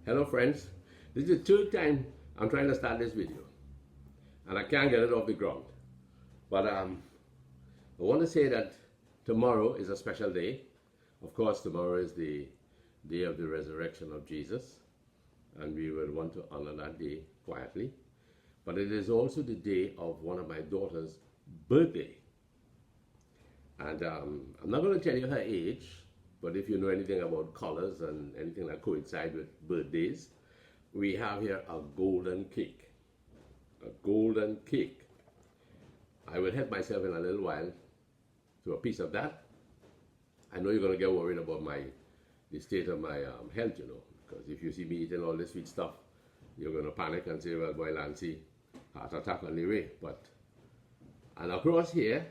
Hello friends, this is the third time I'm trying to start this video and I can't get it off the ground. But I want to say that tomorrow is a special day. Of course, tomorrow is the day of the resurrection of Jesus, and we would want to honor that day quietly. But it is also the day of one of my daughter's birthday. And I'm not going to tell you her age, but if you know anything about colors and anything that coincides with birthdays, we have here a golden cake. A golden cake. I will help myself in a little while to a piece of that. I know you're going to get worried about the state of my health, you know, because if you see me eating all this sweet stuff, you're going to panic and say, well, boy, Lancy, heart attack on the way. And across here,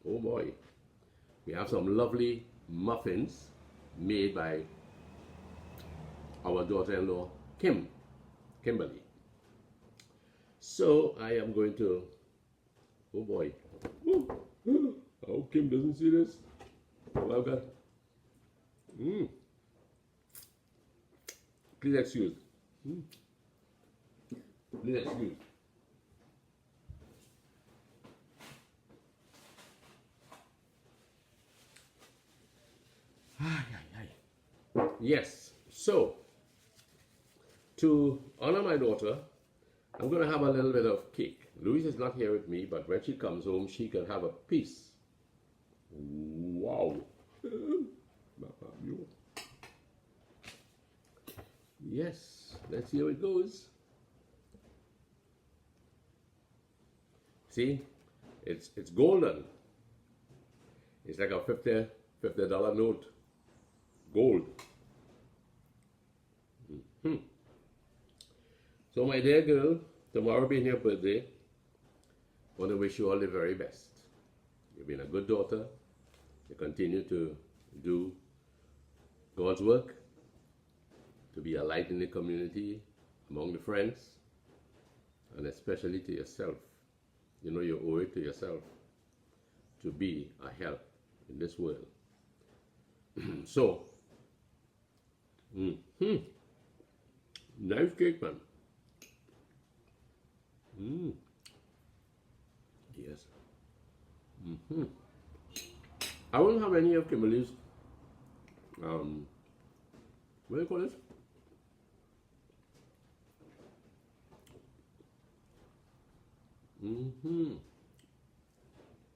oh boy, we have some lovely muffins made by our daughter-in-law, Kimberly. So I am going to, oh boy, oh, Kim doesn't see this. Oh, I've got, please excuse. Please excuse. Yes, so to honor my daughter, I'm going to have a little bit of cake. Louise is not here with me, but when she comes home, she can have a piece. Wow. Yes, let's see how it goes. See, it's golden. It's like a $50 note. Gold. So my dear girl, tomorrow being your birthday, I want to wish you all the very best. You've been a good daughter. You continue to do God's work, to be a light in the community, among the friends, and especially to yourself. You know you owe it to yourself to be a help in this world. So, nice cake, man. Yes. I won't have any of Kimberly's, what do you call this?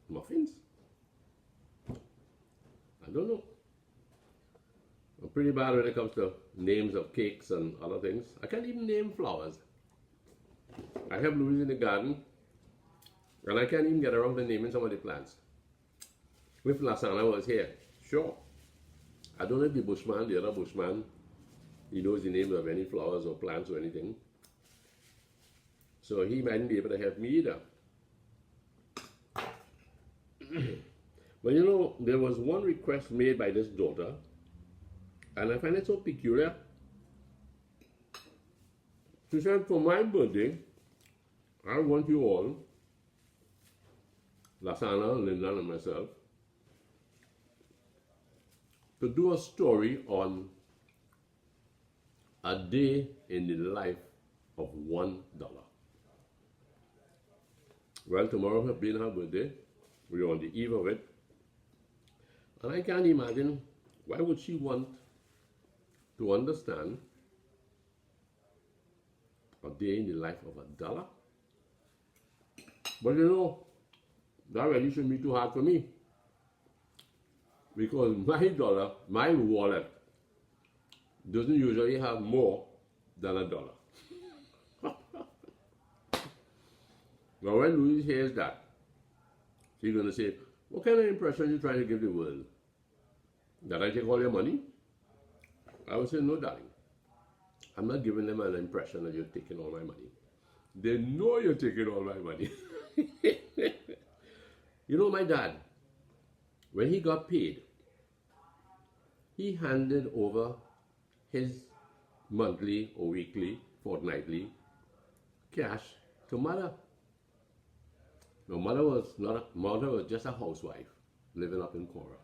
Muffins? I don't know. I'm pretty bad when it comes to names of cakes and other things. I can't even name flowers. I have Louise in the garden, and I can't even get around to naming some of the plants. If Lasana was here, sure. I don't know if the bushman, the other bushman, he knows the names of any flowers or plants or anything. So he mightn't be able to help me either. But you know, there was one request made by this daughter, and I find it so peculiar. She said, for my birthday, I want you all, Lasana, Linda, and myself, to do a story on a day in the life of $1. Well, tomorrow being her birthday, we're on the eve of it, and I can't imagine why would she want to understand a day in the life of $1. But you know, that really shouldn't be too hard for me, because my dollar, my wallet, doesn't usually have more than $1. Now when Louise hears that, she's going to say, what kind of impression are you trying to give the world? That I take all your money? I would say, no, darling. I'm not giving them an impression that you're taking all my money. They know you're taking all my money. You know, my dad, when he got paid, he handed over his monthly or weekly, fortnightly cash to mother. Now, mother was just a housewife living up in Cora.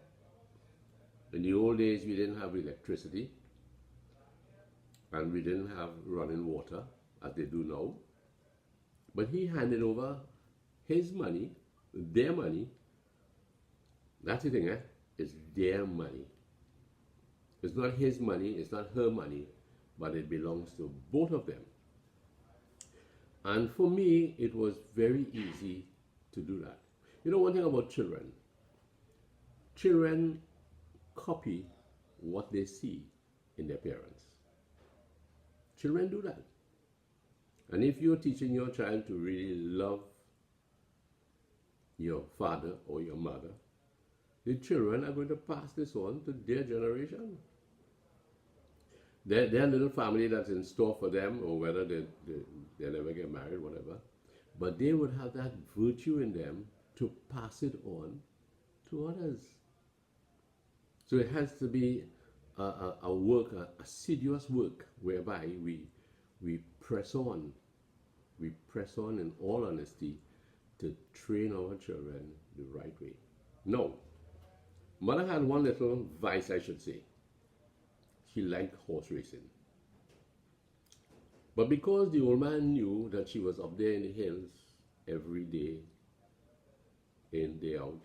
In the old days, we didn't have electricity. and we didn't have running water as they do now. But he handed over his money, their money. That's the thing, eh? It's their money. It's not his money, it's not her money, but it belongs to both of them. And for me, it was very easy to do that. You know, one thing about children, children copy what they see in their parents. Children do that. And if you're teaching your child to really love your father or your mother, the children are going to pass this on to their generation. Their little family that's in store for them, or whether they never get married, whatever, but they would have that virtue in them to pass it on to others. So it has to be a work, a assiduous work, whereby we press on in all honesty to train our children the right way. No, mother had one little vice, I should say. She liked horse racing. But because the old man knew that she was up there in the hills every day, in, day out,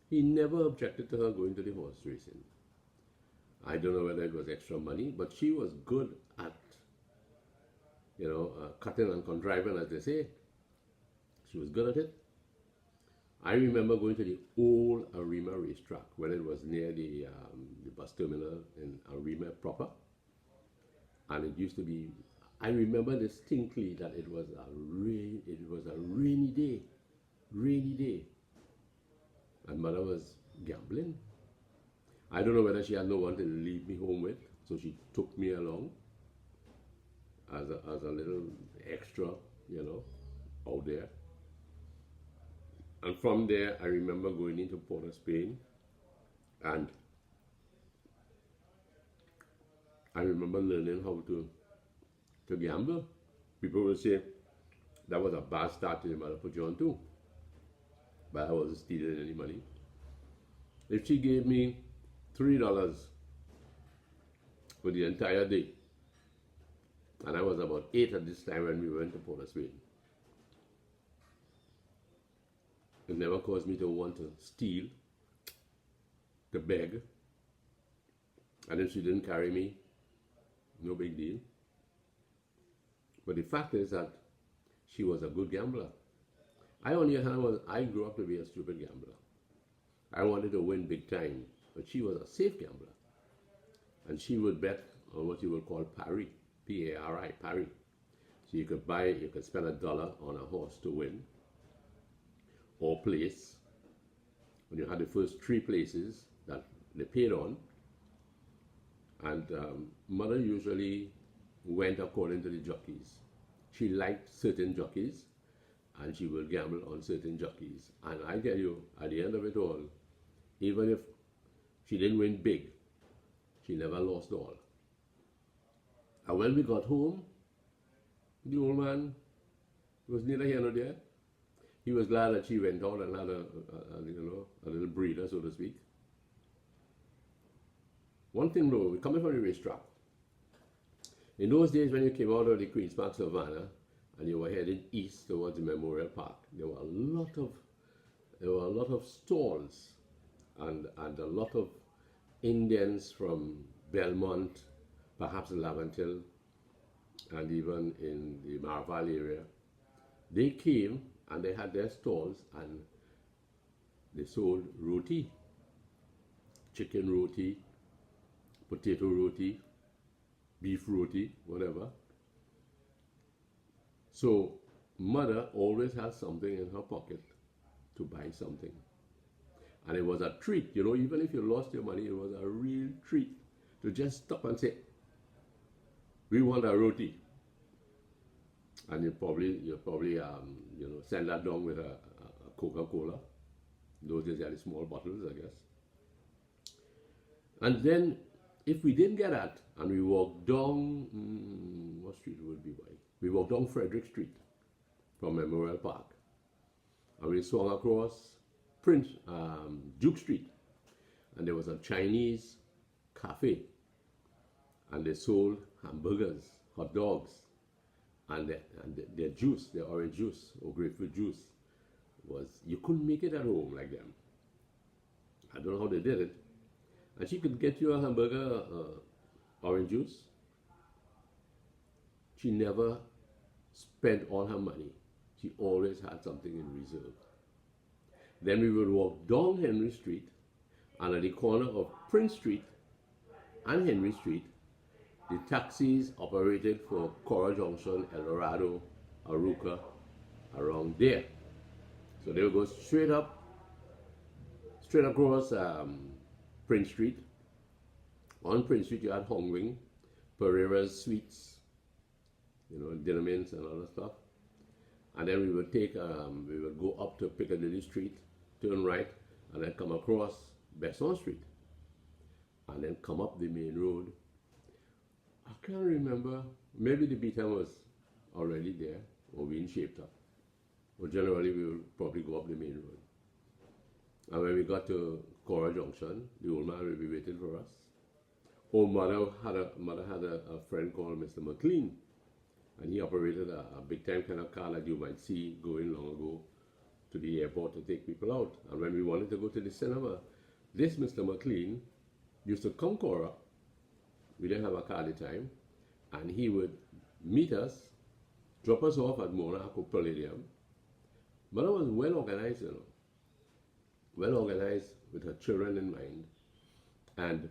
he never objected to her going to the horse racing. I don't know whether it was extra money, but she was good at, cutting and contriving, as they say. She was good at it. I remember going to the old Arima racetrack when it was near the bus terminal in Arima proper. And it used to be, I remember distinctly that it was a rainy day. And mother was gambling. I don't know whether she had no one to leave me home with, so she took me along as a little extra, out there. And from there, I remember going into Port of Spain, and I remember learning how to gamble. People would say that was a bad start to the mother put you on too, but I wasn't stealing any money. If she gave me $3 for the entire day, and I was about 8 at this time when we went to Port of Spain, it never caused me to want to steal, to beg. And if she didn't carry me, no big deal. But the fact is that she was a good gambler. I, on the other hand, I grew up to be a stupid gambler. I wanted to win big time, but she was a safe gambler. And she would bet on what you would call pari, P-A-R-I, pari. So you could spend $1 on a horse to win, or place, when you had the first 3 places that they paid on. And mother usually went according to the jockeys. She liked certain jockeys, and she would gamble on certain jockeys. And I tell you, at the end of it all, even if she didn't win big, she never lost all. And when we got home, the old man was neither here nor there. He was glad that she went out and had a little breather, so to speak. One thing though, coming from the racetrack, in those days when you came out of the Queen's Park Savannah and you were heading east towards the Memorial Park, there were a lot of stalls and a lot of Indians from Belmont, perhaps Laventille, and even in the Marval area. They came and they had their stalls and they sold roti, chicken roti, potato roti, beef roti, whatever. So mother always had something in her pocket to buy something. And it was a treat, even if you lost your money, it was a real treat to just stop and say, we want a roti. And you probably send that down with a Coca-Cola. Those days they had the small bottles, I guess. And then, if we didn't get that, and we walked down, what street would be by? We walked down Frederick Street from Memorial Park, and we swung across Duke Street, and there was a Chinese cafe. and they sold hamburgers, hot dogs, and their juice, their orange juice or grapefruit juice was, you couldn't make it at home like them. I don't know how they did it. And she could get you a hamburger, orange juice. She never spent all her money. She always had something in reserve. Then we would walk down Henry Street, and at the corner of Prince Street and Henry Street, the taxis operated for Cora Junction, El Dorado, Aruca, around there. So they would go straight across Prince Street. On Prince Street, you had Hong Wing, Pereira's Sweets, you know, dinner mints and all that stuff. And then we would we would go up to Piccadilly Street, turn right, and then come across Besson Street, and then come up the main road. I can't remember, maybe the B-10 was already there or being shaped up. But generally we would probably go up the main road. And when we got to Cora Junction, the old man would be waiting for us. Old mother had a friend called Mr. McLean, and he operated a big time kind of car that you might see going long ago to the airport to take people out. And when we wanted to go to the cinema, this Mr. McLean used to come Cora. We didn't have a car at the time, and he would meet us, drop us off at Monaco Palladium. Mother was well organized, you know, well organized with her children in mind. And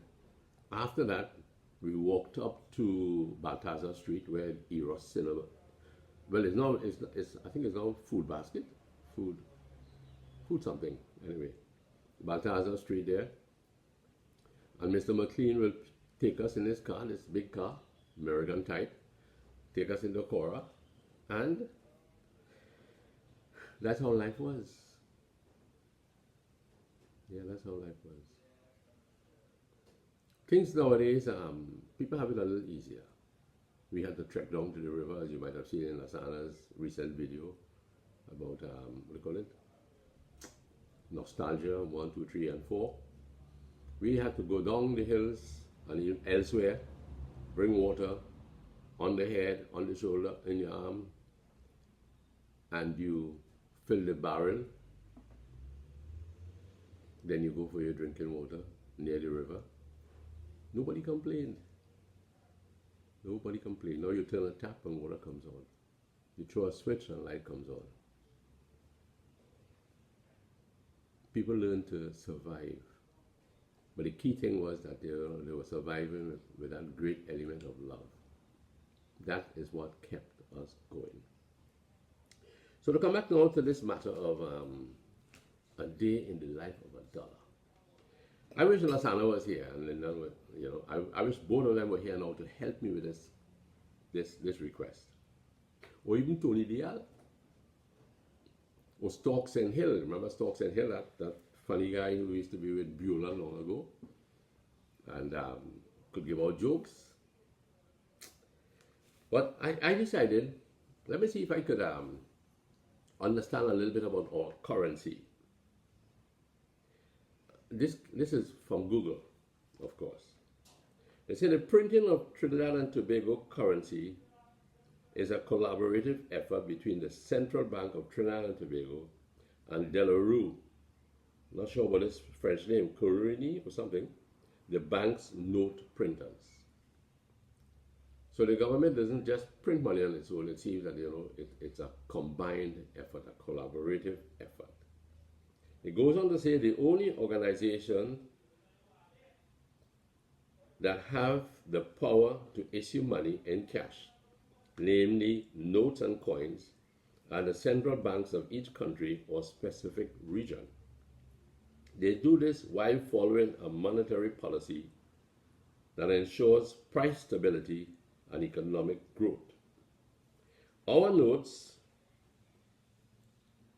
after that, we walked up to Balthazar Street, where Eros Cinema. Well, I think it's now Food Basket, food something. Anyway, Balthazar Street there, and Mr. McLean will take us in his car, this big car, American type, take us into Cora, and that's how life was. Yeah, that's how life was. Things nowadays, people have it a little easier. We had to trek down to the river, as you might have seen in Lasana's recent video about, what do you call it? Nostalgia 1, 2, 3, and 4. We had to go down the hills and even elsewhere, bring water on the head, on the shoulder, in your arm, and you fill the barrel. Then you go for your drinking water near the river. Nobody complained. Nobody complained. Now you turn a tap and water comes on. You throw a switch and light comes on. People learn to survive. But the key thing was that they were surviving with that great element of love. That is what kept us going. So to come back now to this matter of a day in the life of a dollar. I wish Lasana was here, and Linda, you know, I wish both of them were here now to help me with this request. Or even Tony Dial. Or Stokes and Hill. Remember Stokes and Hill, that funny guy who used to be with Beulah long ago, and could give out jokes. But I decided, let me see if I could understand a little bit about our currency. This is from Google, of course. They say the printing of Trinidad and Tobago currency is a collaborative effort between the Central Bank of Trinidad and Tobago and Delarue. Not sure what his French name, Trini or something, the bank's note printers. So the government doesn't just print money on its own. It seems that, you know, it's a combined effort, a collaborative effort. It goes on to say the only organization that have the power to issue money in cash, namely notes and coins, are the central banks of each country or specific region. They do this while following a monetary policy that ensures price stability and economic growth. Our notes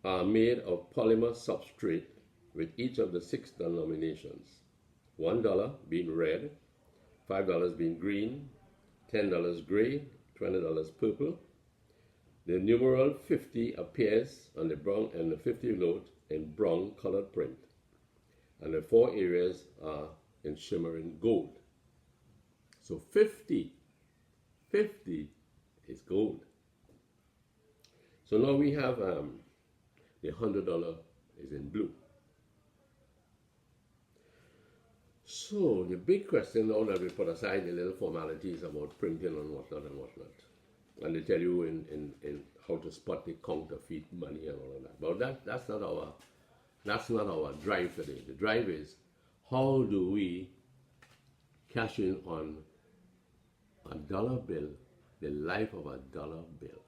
are made of polymer substrate with each of the 6 denominations. $1 being red, $5 being green, $10 gray, $20 purple. The numeral 50 appears on the brown and the 50 note in brown colored print, and the 4 areas are in shimmering gold. So 50 is gold. So now we have the $100 is in blue. So the big question now that we put aside the little formalities about printing and whatnot, and they tell you in how to spot the counterfeit money and all of that. But that's not our drive today. The drive is, how do we cash in on a dollar bill, the life of a dollar bill?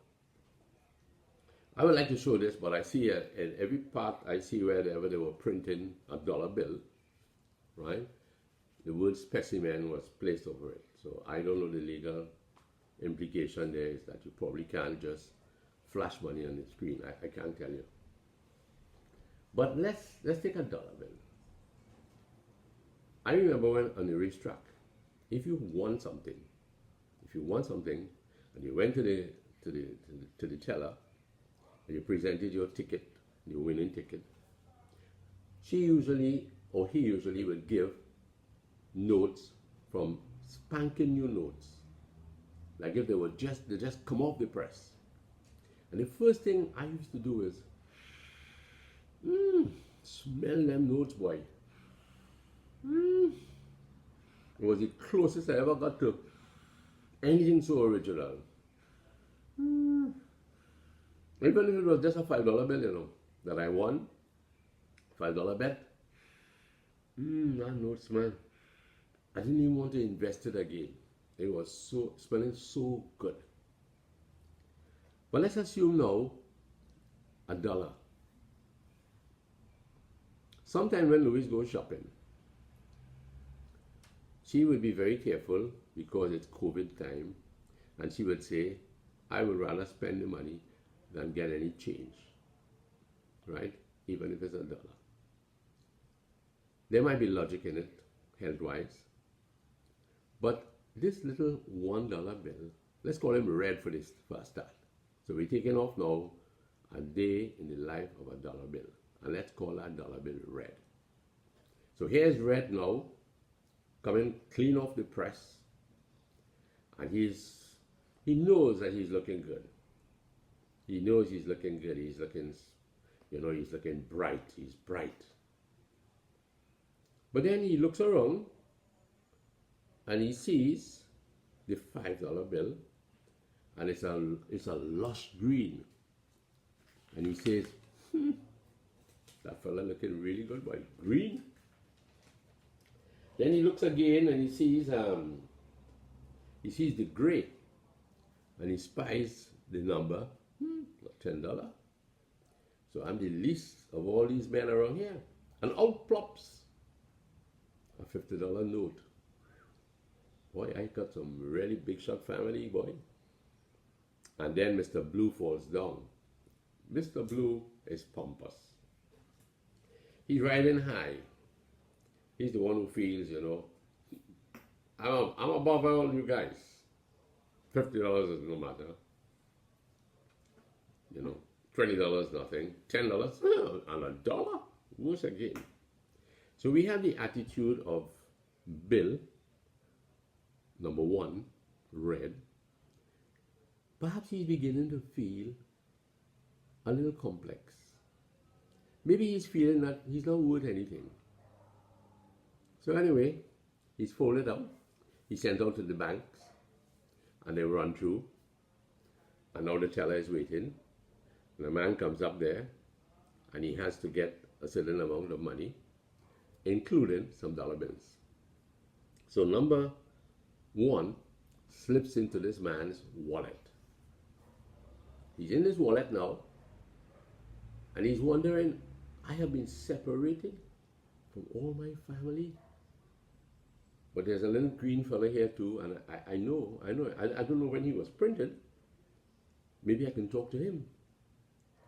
I would like to show this, but I see in every part I see wherever they were printing a dollar bill, right? The word specimen was placed over it. So I don't know the legal implication there is that you probably can't just flash money on the screen. I can't tell you. But let's take a dollar bill. I remember when on the racetrack, if you won something, and you went to the teller and you presented your ticket, your winning ticket, she usually or he usually would give notes from spanking new notes, like if they just come off the press. And the first thing I used to do is smell them notes, boy. It was the closest I ever got to anything so original. Even if it was just a $5 bill, you know, that I won, $5 bet. That notes, man. I didn't even want to invest it again. It was smelling so good. But let's assume now $1. Sometime when Louise goes shopping, she would be very careful because it's COVID time, and she would say, I would rather spend the money than get any change, right? Even if it's $1. There might be logic in it, health-wise, but this little $1 bill, let's call him red for a start. So we're taking off now a day in the life of a dollar bill, and let's call that dollar bill red. So here's red now, coming clean off the press, and he knows that he's looking good. He knows he's looking good. He's looking, he's looking bright. He's bright. But then he looks around and he sees the $5 bill, and it's a lush green. And he says, that fella looking really good, boy. Green. Then he looks again and he sees the gray, and he spies the number, $10. So I'm the least of all these men around here. And out plops a $50 note. Boy, I got some really big shot family, boy. And then Mr. Blue falls down. Mr. Blue is pompous. He's riding high. He's the one who feels, I'm above all you guys. $50 is no matter. $20 nothing. $10 and $1. Who's again? So we have the attitude of Bill, number one, red. Perhaps he's beginning to feel a little complex. Maybe he's feeling that he's not worth anything. So anyway, he's folded up. He's sent out to the banks, and they run through. And now the teller is waiting. And a man comes up there, and he has to get a certain amount of money, including some dollar bills. So number one slips into this man's wallet. He's in his wallet now, and he's wondering, I have been separated from all my family. But there's a little green fella here too, and I don't know when he was printed. Maybe I can talk to him.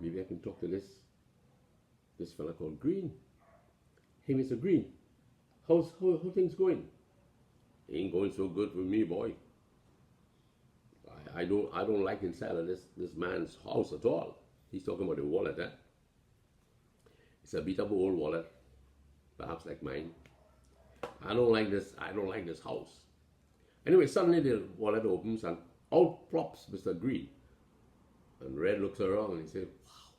Maybe I can talk to this fella called Green. Hey, Mr. Green, how things going? Ain't going so good for me, boy. I don't like inside of this man's house at all. He's talking about the wallet, eh? It's a beat up old wallet, perhaps like mine. I don't like this house. Anyway, suddenly the wallet opens and out plops Mr. Green. And Red looks around and he says, wow,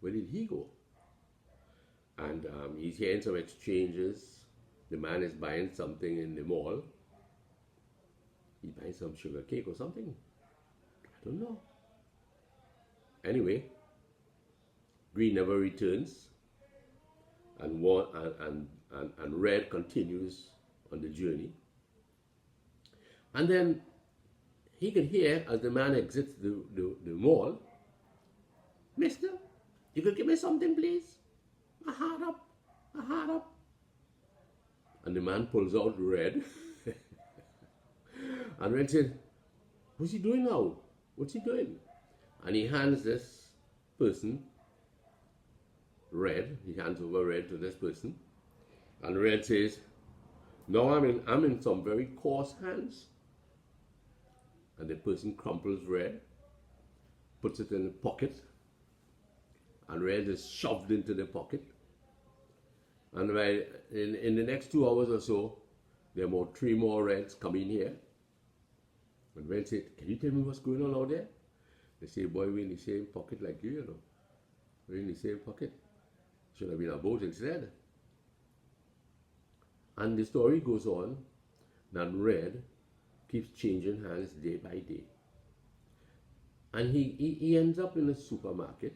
where did he go? And he's hearing some exchanges. The man is buying something in the mall. He's buying some sugar cake or something. I don't know. Anyway, Green never returns. And Red continues on the journey. And then he could hear as the man exits the mall, Mister, you could give me something, please? A heart up, a heart up. And the man pulls out Red. And Red said, what's he doing now? What's he doing? And he hands this person, Red, he hands over Red to this person. And Red says, no, I'm in some very coarse hands. And the person crumples Red, puts it in the pocket, and Red is shoved into the pocket. And in the next 2 hours or so, there are 3 more Reds coming here. And Red said, can you tell me what's going on out there? They say, boy, we're in the same pocket like you, you know. We're in the same pocket. Should have been a boat instead. And the story goes on that Red keeps changing hands day by day. And he ends up in a supermarket.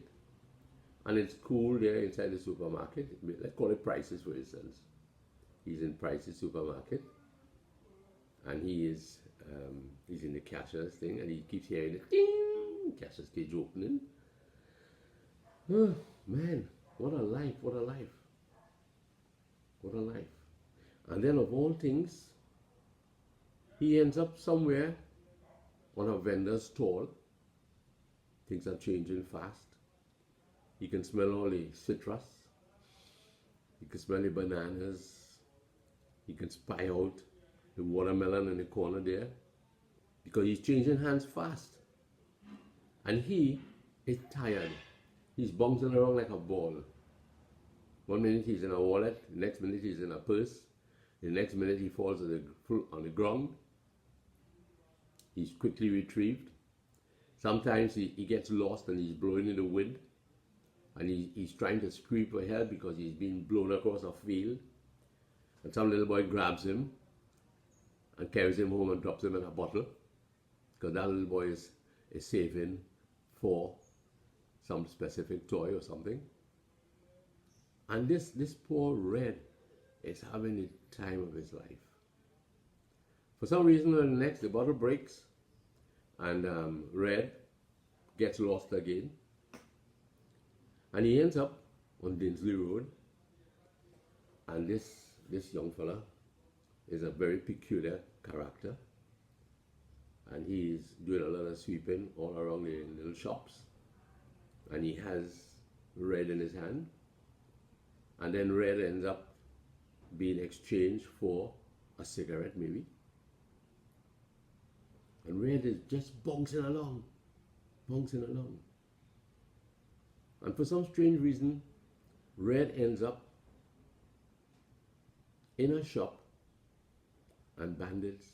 And it's cool there inside the supermarket. Let's call it Price's, for instance. He's in Price's supermarket. And he's in the cashier's thing. And he keeps hearing the ding, cashier's cage opening. Oh, man, what a life, what a life. What a life. And then of all things, he ends up somewhere on a vendor's stall. Things are changing fast. He can smell all the citrus. He can smell the bananas. He can spy out the watermelon in the corner there. Because he's changing hands fast. And he is tired. He's bouncing around like a ball. 1 minute he's in a wallet, the next minute he's in a purse, the next minute he falls on the ground. He's quickly retrieved. Sometimes he gets lost and he's blowing in the wind. And he's trying to scream for help because he's being blown across a field. And some little boy grabs him and carries him home and drops him in a bottle. Because that little boy is saving for some specific toy or something. And this poor Red is having the time of his life. For some reason or the next, the bottle breaks and Red gets lost again. And he ends up on Dinsley Road. And this young fella is a very peculiar character. And he's doing a lot of sweeping all around the little shops. And he has Red in his hand. And then Red ends up being exchanged for a cigarette maybe. And Red is just bouncing along. And for some strange reason, Red ends up in a shop and bandits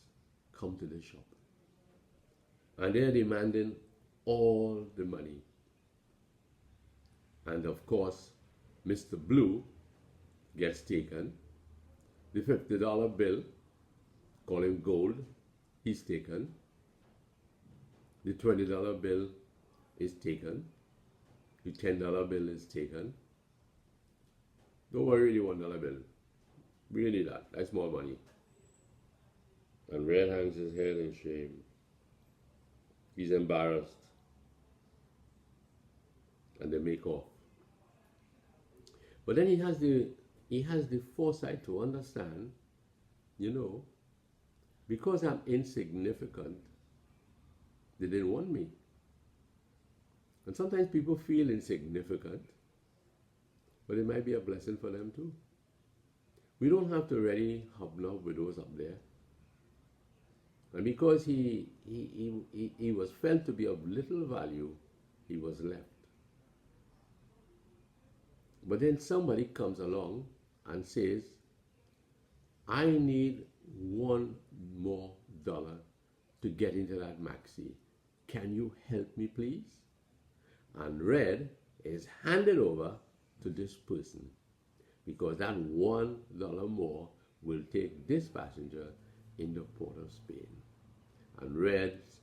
come to the shop. And they're demanding all the money. And of course, Mr. Blue gets taken. The $50 bill, call him gold, he's taken. The $20 bill is taken. The $10 bill is taken. Don't worry, the $1 bill. We don't need that. That's more money. And Red hangs his head in shame. He's embarrassed. And they make off. But then he has the foresight to understand, you know, because I'm insignificant, they didn't want me. And sometimes people feel insignificant, but it might be a blessing for them too. We don't have to really hobnob with those up there. And because he was felt to be of little value, he was left. But then somebody comes along and says, I need $1 more. to get into that Maxi. Can you help me, please? And red is handed over to this person because that $1 more will take this passenger in the port of Spain. And red's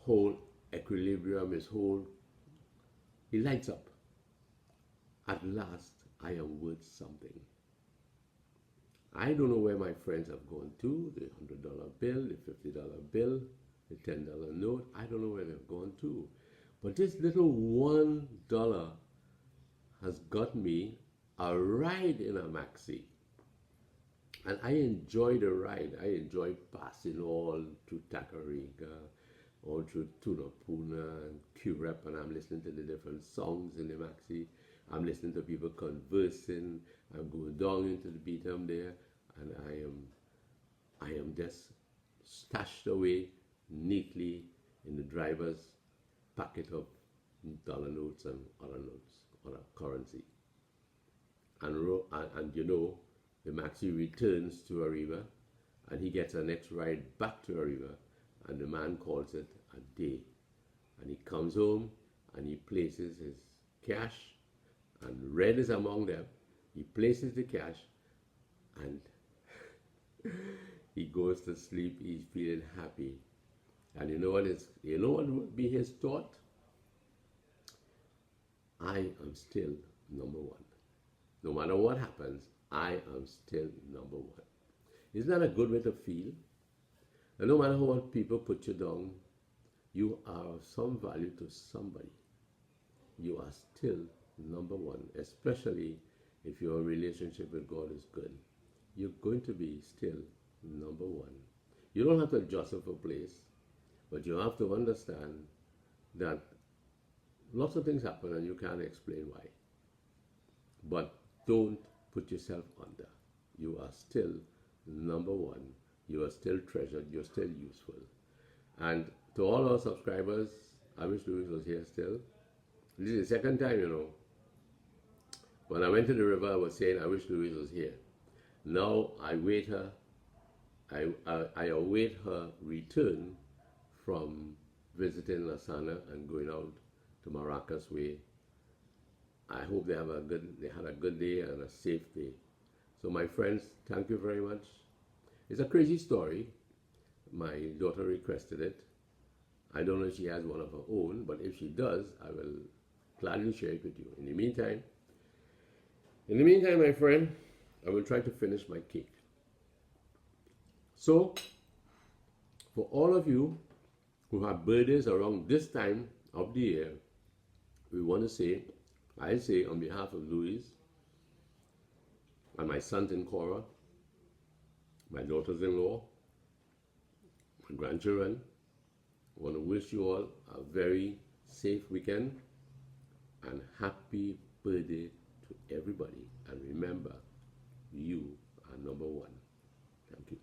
whole equilibrium, his whole, he lights up. At last, I am worth something. I don't know where my friends have gone to, the $100 bill, the $50 bill, the $10 note. I don't know where they've gone to. But this little $1 has got me a ride in a Maxi. And I enjoy the ride. I enjoy passing all through Takariga, all through Tunapuna and Curep, and I'm listening to the different songs in the Maxi. I'm listening to people conversing. I'm going down into the beatum there, and I am just stashed away neatly in the driver's packet of dollar notes and other notes, other currency. And you know, the Maxi returns to Arriva, and he gets a next ride back to Arriva, and the man calls it a day. And he comes home and he places his cash, and red is among them. He places the cash and he goes to sleep. He's feeling happy. And you know what would be his thought? I am still number one. No matter what happens, I am still number one. Isn't that a good way to feel? And no matter what people put you down, you are of some value to somebody. You are still number one, especially if your relationship with God is good. You're going to be still number one. You don't have to jostle for place, but you have to understand that lots of things happen and you can't explain why. But don't put yourself under. You are still number one. You are still treasured. You're still useful. And to all our subscribers, I wish Louise was here still. This is the second time, you know. When I went to the river, I was saying, I wish Louise was here. Now I await her. I await her return from visiting Lasana and going out to Maracas Way. I hope they had a good day and a safe day. So my friends, thank you very much. It's a crazy story. My daughter requested it. I don't know if she has one of her own, but if she does, I will gladly share it with you. In the meantime, my friend, I will try to finish my cake. So, for all of you who have birthdays around this time of the year, we want to say, I say on behalf of Louise and my sons in Cora, my daughters-in-law, my grandchildren, I want to wish you all a very safe weekend and happy birthday to everybody. And remember, you are number one. Thank you.